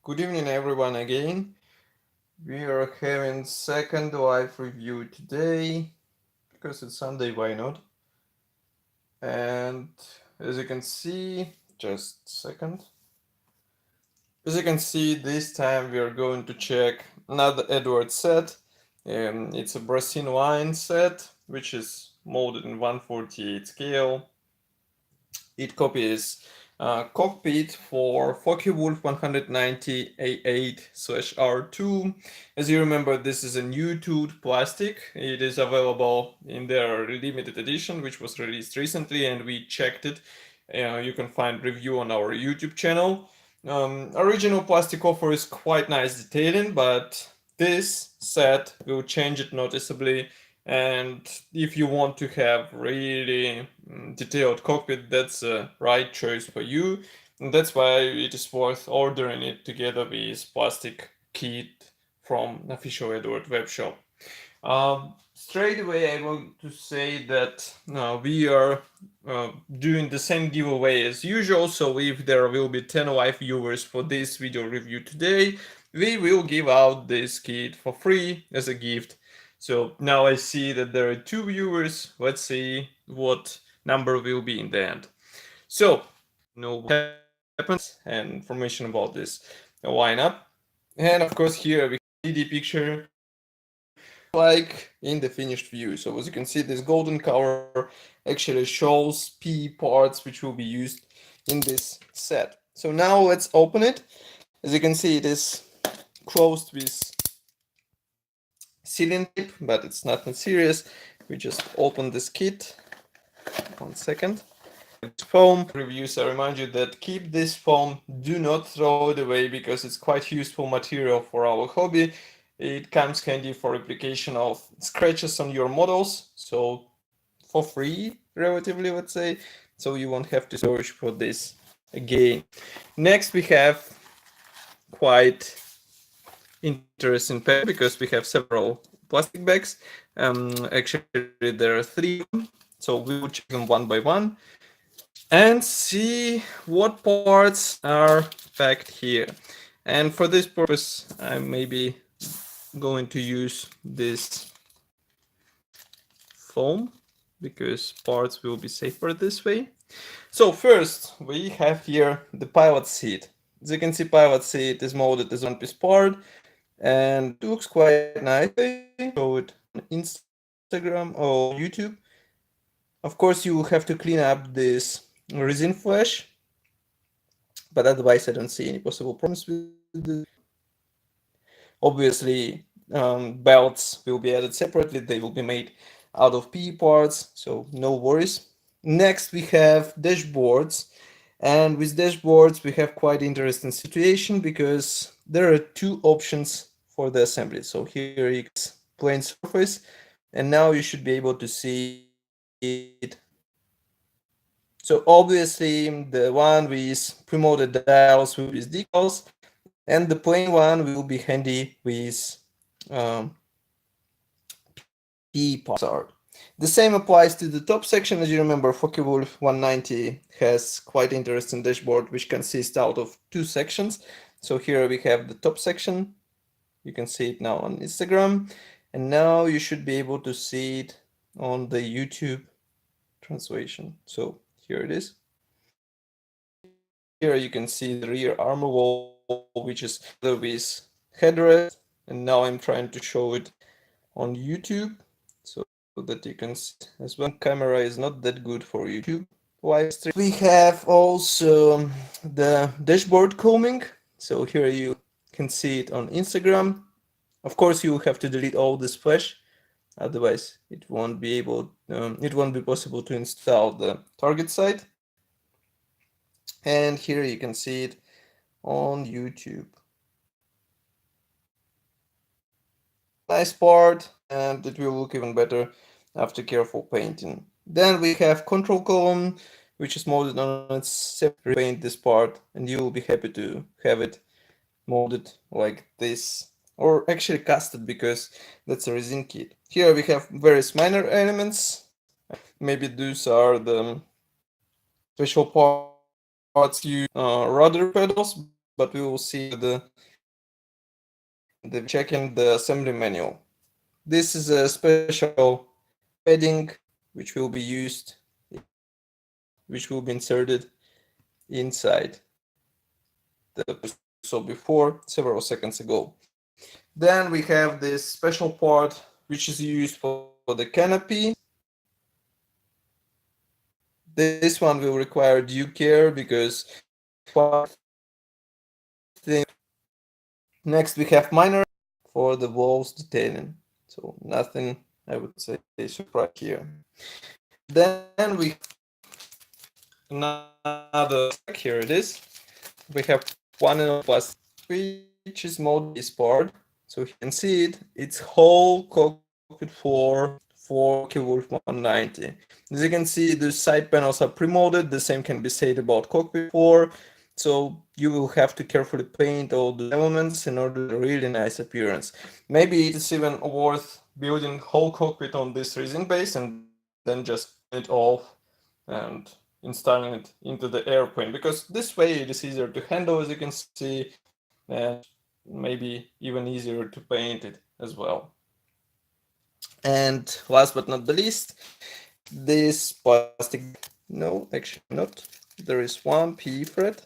Good evening everyone again. We are having second live review today because it's Sunday, why not? And as you can see, just a second. As you can see, this time we are going to check another Eduard set. It's a Brassin wine set, which is molded in 148 scale. It copies Cockpit for Focke-Wulf 190A-8/R2. As you remember, this is a new tooled plastic. It is available in their limited edition, which was released recently, and we checked it. You can find review on our YouTube channel. Original plastic offer is quite nice detailing, but this set will change it noticeably. And if you want to have really detailed cockpit, that's the right choice for you. And that's why it is worth ordering it together with plastic kit from official Eduard webshop. Straight away, I want to say that we are doing the same giveaway as usual. So if there will be 10 live viewers for this video review today, we will give out this kit for free as a gift. So now I see that there are 2 viewers. Let's see what number will be in the end. So, what happens and information about this lineup. And of course, here we see the picture like in the finished view. So as you can see, this golden color actually shows P parts which will be used in this set. So now let's open it. As you can see, it is closed with sealing tape, but it's nothing serious. We just open this kit. 1 second. Foam reviews, I remind you that keep this foam, do not throw it away because it's quite useful material for our hobby. It comes handy for application of scratches on your models, so for free, relatively, let's say, so you won't have to search for this again. Next, we have quite interesting pack because we have several plastic bags. Actually, there are 3, so we will check them one by one and see what parts are packed here. And for this purpose, I'm maybe going to use this foam because parts will be safer this way. So first, we have here the pilot seat. As you can see, pilot seat is molded as one piece part and it looks quite nice. Show it on Instagram or YouTube. Of course, you have to clean up this resin flash, but otherwise I don't see any possible problems with this. Obviously, belts will be added separately. They will be made out of PE parts, so no worries. Next, we have dashboards. And with dashboards, we have quite interesting situation because there are 2 options for the assembly. So here is plain surface, and now you should be able to see it. So obviously, the one with pre-molded dials will be decals, and the plain one will be handy with P parts. The same applies to the top section. As you remember, Focke-Wulf 190 has quite interesting dashboard which consists out of 2 sections. So here we have the top section. You can see it now on Instagram, and now you should be able to see it on the YouTube translation. So here it is. Here you can see the rear armor wall, which is with headrest, and now I'm trying to show it on YouTube so that you can see as well. Camera is not that good for YouTube live stream. We have also the dashboard combing. So here you can see it on Instagram. Of course, you have to delete all this flash, otherwise it won't be possible to install the target site. And here you can see it on YouTube. Nice part, and it will look even better after careful painting. Then we have control column, which is molded on its separate. Paint this part, and you will be happy to have it molded like this, or actually casted because that's a resin kit. Here we have various minor elements. Maybe those are the special parts you rudder pedals, but we will see the checking the assembly manual. This is a special padding which will be used, which will be inserted inside the saw before several seconds ago. Then we have this special part which is used for the canopy. This one will require due care because next we have minor for the walls detailing. So nothing, I would say, surprise here. Then we have another, here it is. We have 190A, which is mode this part. So you can see it, it's whole cockpit for Wolf 190. As you can see, the side panels are pre-molded. The same can be said about cockpit 4. So you will have to carefully paint all the elements in order to really nice appearance. Maybe it's even worth building whole cockpit on this resin base and then just it off and installing it into the airplane, because this way it is easier to handle, as you can see, and maybe even easier to paint it as well. And last but not the least, this plastic, no, actually not, there is one PE thread.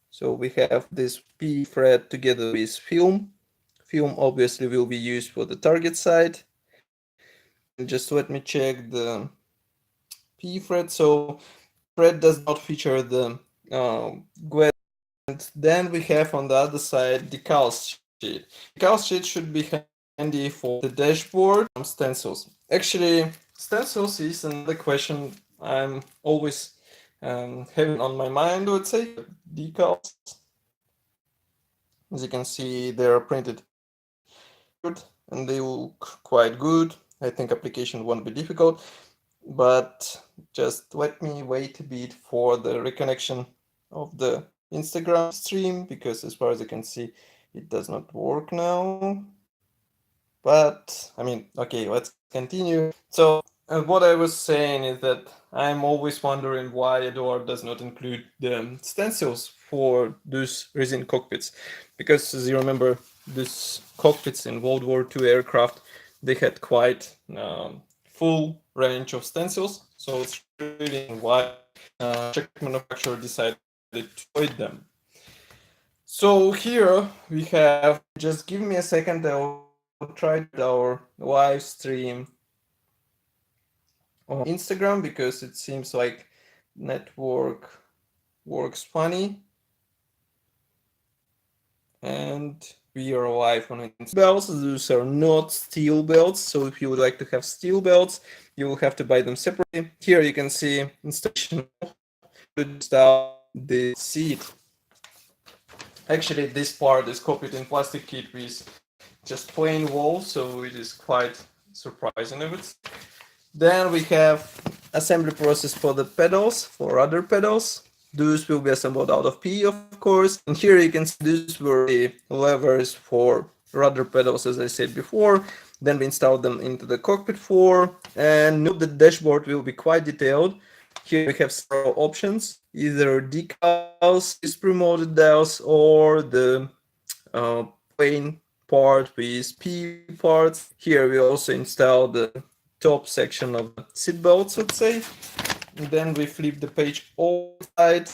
So we have this PE thread together with film. Film obviously will be used for the target side. And just let me check the PE thread. So thread does not feature the glass. And then we have on the other side decals sheet. Decals sheet should be handy for the dashboard. Stencils. Actually, stencils is another question I'm always having on my mind, I would say. Decals. As you can see, they are printed good and they look quite good. I think application won't be difficult, but just let me wait a bit for the reconnection of the Instagram stream, because as far as I can see, it does not work now. But I mean, okay, let's continue. So what I was saying is that I'm always wondering why Eduard does not include the stencils for those resin cockpits, because as you remember, these cockpits in World War II aircraft, they had quite full range of stencils, so it's really why Czech manufacturer decided to avoid them. So here we have, just give me a second, I'll try our live stream on Instagram because it seems like network works funny. And we are live on belts. Those are not steel belts. So if you would like to have steel belts, you will have to buy them separately. Here you can see installation style the seat. Actually, this part is copied in plastic kit with just plain wool, so it is quite surprising of it. Then we have assembly process for the pedals, for rudder pedals. Those will be assembled out of PE, of course. And here you can see these were the levers for rudder pedals, as I said before. Then we installed them into the cockpit floor. And note the dashboard will be quite detailed. Here we have several options, either decals, pre-molded decals, or the plain part with P parts. Here we also install the top section of the seat belts, let's say. And then we flip the page all side.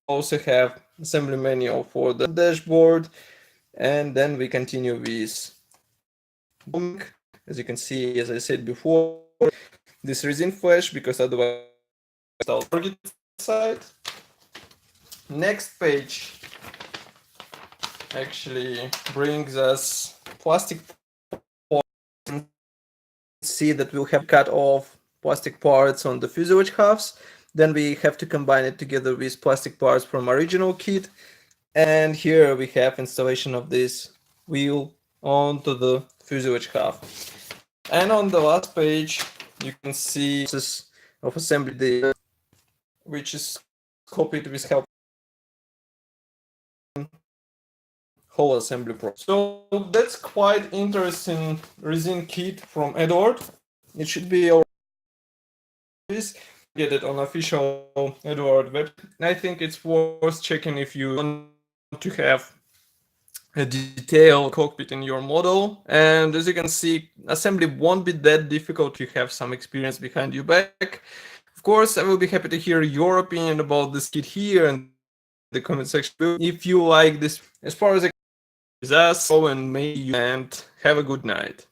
Also have assembly manual for the dashboard. And then we continue with, as you can see, as I said before, this resin flash, because otherwise I'll target side. Next page actually brings us plastic parts. See that we'll have cut off plastic parts on the fuselage halves. Then we have to combine it together with plastic parts from original kit. And here we have installation of this wheel onto the fuselage half. And on the last page, you can see process of assembly there, which is copied with help whole assembly process. So that's quite interesting resin kit from Eduard. It should be our get it on official Eduard web. I think it's worth checking if you want to have a detailed cockpit in your model. And as you can see, assembly won't be that difficult. You have some experience behind your back. Of course, I will be happy to hear your opinion about this kit here in the comment section below. If you like this, as far as I can, with us, and have a good night.